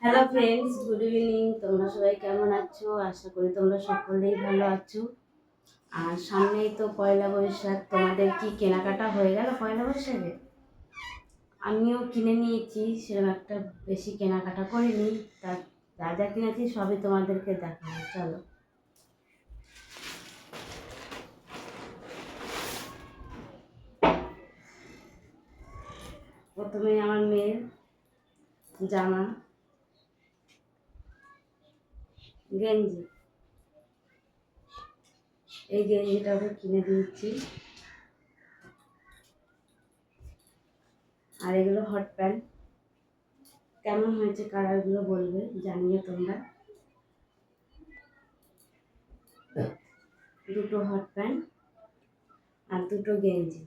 Hello friends, good evening. তোমরা সবাই কেমন আছো? আশা করি তোমরা সকলেই ভালো আছো। আর সামনেই তো পয়লা বৈশাখ। তোমাদের কি কেনাকাটা হয়ে গেল পয়লা বৈশাখে? আমিও কিনে নিয়েছি, সেরকম একটা বেশি কেনাকাটা করিনি। তা যা যা কিনেছি সবই তোমাদেরকে দেখাবো, চলো। প্রথমে আমার মেয়ের জামা, গেঞ্জি, এই গেঞ্জিটা ওকে কিনে দিয়েছি। আর এগুলো হট প্যান্ট। কেমন হয়েছে কালারগুলো বলবে, জানিয়ে তোমরা। দুটো হট প্যান্ট আর দুটো গেঞ্জি।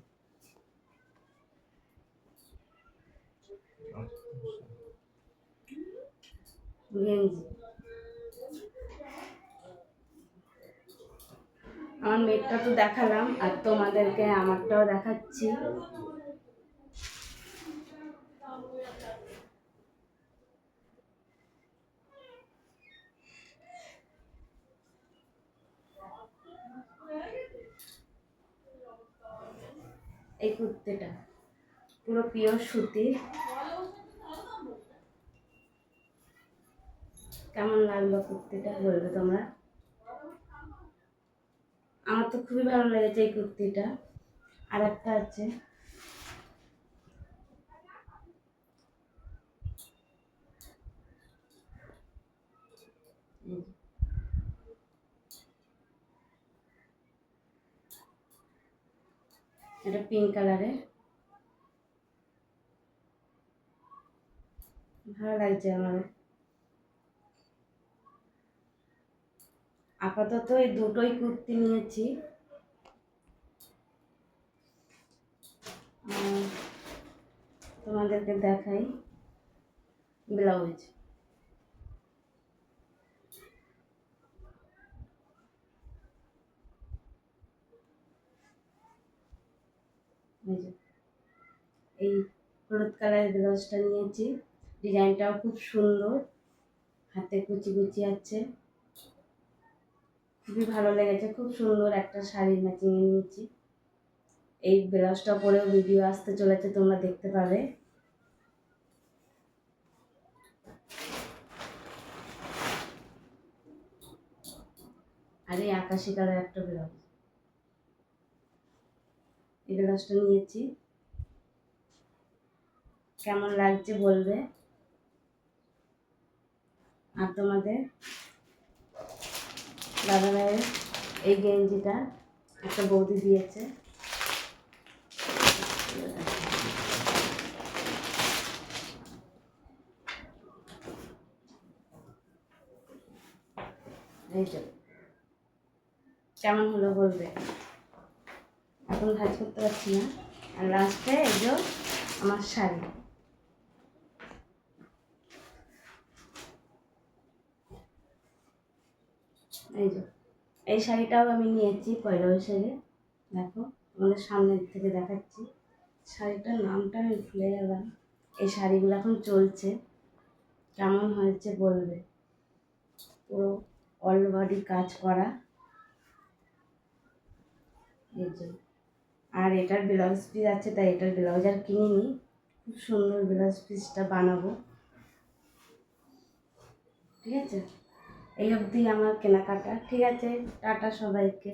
গেঞ্জি আমার মেয়েরটা তো দেখালাম, আর তোমাদেরকে আমারটাও দেখাচ্ছি। এই কুর্তিটা পুরো পিওর সুতির। কেমন লাগলো কুর্তিটা বলবে তোমরা। আমার তো খুবই ভালো লেগেছে এই কুর্তিটা। আর একটা আছে, এটা পিঙ্ক কালারের, ভালো লাগছে আমার। আপাতত এই দুটোই কুর্তি নিয়েছি। তোমাদেরকে দেখাই ব্লাউজ। এই হলুদ কালারের ব্লাউজটা নিয়েছি। ডিজাইনটাও খুব সুন্দর, হাতে কুচি কুচি আছে, খুবই ভালো লেগেছে। খুব সুন্দর একটা শাড়ি ম্যাচিং নিয়েছি। এই ব্লাউজটা পরেও ভিডিও আসতে চলেছে, তোমরা দেখতে পাবে। আর এই আকাশি কালার একটা ব্লাউজ, এই ব্লাউজটা নিয়েছি। কেমন লাগছে বলবে। আর তোমাদের দাদা ভাইয়ের এই গেঞ্জিটা একটা বৌদি দিয়েছে। এই যে কেমন হলো বলবে। এখন ভাজ করতে পারছি না। আর লাস্টে এই যে আমার শাড়ি, এই যে এই শাড়িটাও আমি নিয়েছি পয়লা বৈশাখে। দেখো, আমাদের সামনের থেকে দেখাচ্ছি। শাড়িটার নামটা আমি ভুলে গেলাম। এই শাড়িগুলো এখন চলছে। কেমন হয়েছে বলবে। পুরো অল বডি কাজ করা, এই যে। আর এটার ব্লাউজ পিস আছে, তাই এটার ব্লাউজ আর কিনিনি। খুব সুন্দর ব্লাউজ পিসটা বানাবো, ঠিক আছে। এই অবধি আমার কেনাকাটা। ঠিক আছে, টাটা সবাইকে।